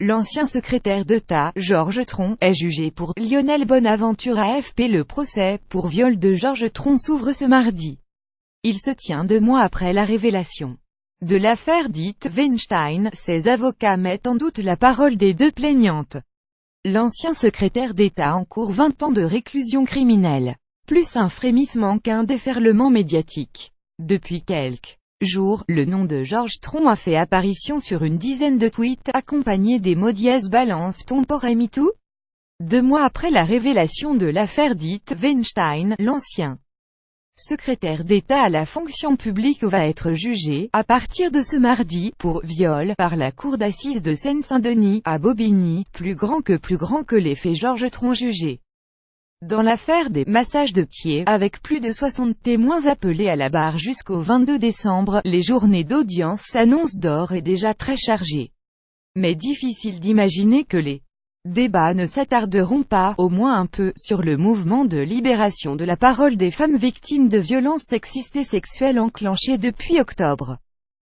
L'ancien secrétaire d'État, Georges Tron, est jugé pour Lionel Bonaventure AFP. Le procès pour viol de Georges Tron s'ouvre ce mardi. Il se tient 2 mois après la révélation de l'affaire dite Weinstein. Ses avocats mettent en doute la parole des 2 plaignantes. L'ancien secrétaire d'État encourt 20 ans de réclusion criminelle. Plus un frémissement qu'un déferlement médiatique. Depuis quelques jours, le nom de Georges Tron a fait apparition sur une dizaine de tweets, accompagnés des mots dièse balance ton porc et MeToo. 2 mois après la révélation de l'affaire dite Weinstein, l'ancien secrétaire d'État à la fonction publique va être jugé, à partir de ce mardi, pour viol, par la cour d'assises de Seine-Saint-Denis, à Bobigny, plus grand que les faits. Georges Tron jugé dans l'affaire des massages de pieds, avec plus de 60 témoins appelés à la barre jusqu'au 22 décembre, les journées d'audience s'annoncent d'ores et déjà très chargées. Mais difficile d'imaginer que les débats ne s'attarderont pas, au moins un peu, sur le mouvement de libération de la parole des femmes victimes de violences sexistes et sexuelles enclenché depuis octobre.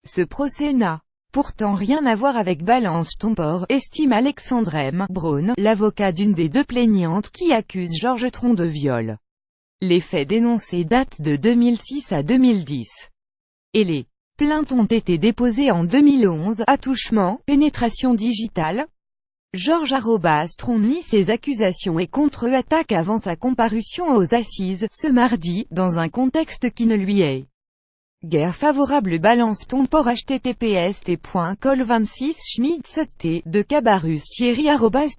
Ce procès n'a pourtant rien à voir avec Balance ton porc, estime Alexandre M. Braun, l'avocat d'une des 2 plaignantes qui accuse Georges Tron de viol. Les faits dénoncés datent de 2006 à 2010. Et les plaintes ont été déposées en 2011, attouchement, pénétration digitale. Georges Tron nie ces accusations et contre-attaque avant sa comparution aux assises, ce mardi, dans un contexte qui ne lui est guère favorable. Balance ton porc https://col26schmidt7t de Cabarrus Thierry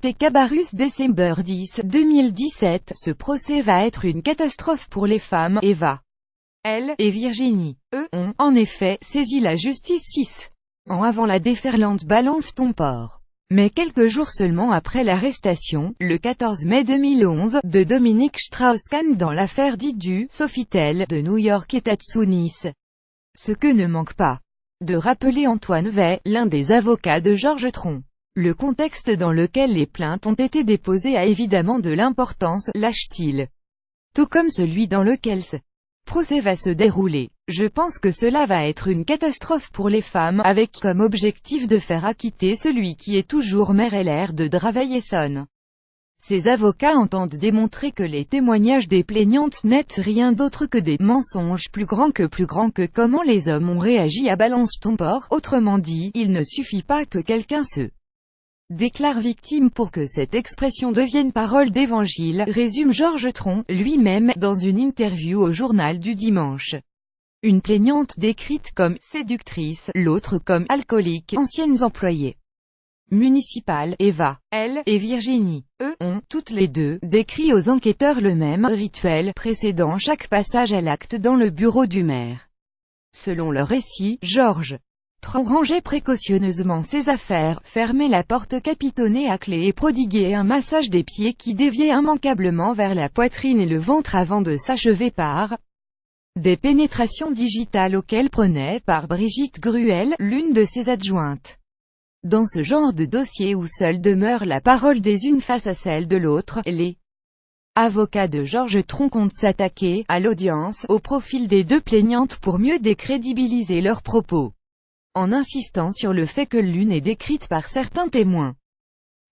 @tcabarus December 10 2017. Ce procès va être une catastrophe pour les femmes. Eva L et Virginie E ont, en effet, saisi la justice 6 ans avant la déferlante Balance ton porc. Mais quelques jours seulement après l'arrestation, le 14 mai 2011, de Dominique Strauss-Kahn dans l'affaire dite du Sofitel de New York et Tatsunis. Ce que ne manque pas de rappeler Antoine Vey, l'un des avocats de Georges Tron. Le contexte dans lequel les plaintes ont été déposées a évidemment de l'importance, lâche-t-il. Tout comme celui dans lequel ce procès va se dérouler. Je pense que cela va être une catastrophe pour les femmes, avec comme objectif de faire acquitter celui qui est toujours maire LR de Draveil-Essonne. Ces avocats entendent démontrer que les témoignages des plaignantes n'étaient rien d'autre que des mensonges plus grands que comment les hommes ont réagi à Balance ton porc. Autrement dit, il ne suffit pas que quelqu'un se déclare victime pour que cette expression devienne parole d'évangile, résume Georges Tron, lui-même, dans une interview au journal du dimanche. Une plaignante décrite comme « séductrice », l'autre comme « alcoolique », anciennes employées municipales, Eva L et Virginie E ont, toutes les 2, décrit aux enquêteurs le même rituel précédant chaque passage à l'acte dans le bureau du maire. Selon leur récit, Georges Tron rangeait précautionneusement ses affaires, fermait la porte capitonnée à clé et prodiguait un massage des pieds qui déviait immanquablement vers la poitrine et le ventre avant de s'achever par des pénétrations digitales auxquelles prenait part Brigitte Gruel, l'une de ses adjointes. Dans ce genre de dossier où seule demeure la parole des unes face à celle de l'autre, les avocats de Georges Tron comptent s'attaquer, à l'audience, au profil des 2 plaignantes pour mieux décrédibiliser leurs propos, en insistant sur le fait que l'une est décrite par certains témoins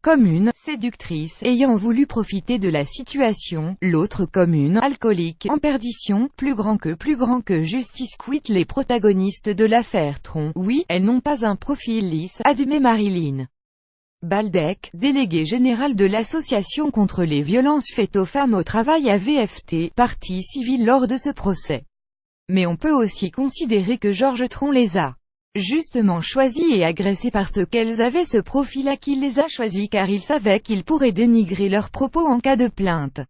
comme une séductrice ayant voulu profiter de la situation, l'autre comme une alcoolique en perdition, plus grand que justice. Quit les protagonistes de l'affaire Tron. Oui, elles n'ont pas un profil lisse, admet Marilyn Baldec, déléguée générale de l'association contre les violences faites aux femmes au travail à VFT, partie civile lors de ce procès. Mais on peut aussi considérer que Georges Tron les a justement choisies et agressées parce qu'elles avaient ce profil-là. Qu'il les a choisies car il savait qu'il pourrait dénigrer leurs propos en cas de plainte.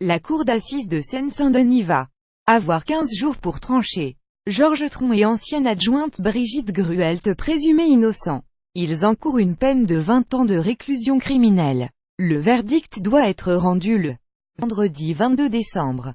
La cour d'assises de Seine-Saint-Denis va avoir 15 jours pour trancher. Georges Tron et ancienne adjointe Brigitte Gruel présumés innocents. Ils encourent une peine de 20 ans de réclusion criminelle. Le verdict doit être rendu le vendredi 22 décembre.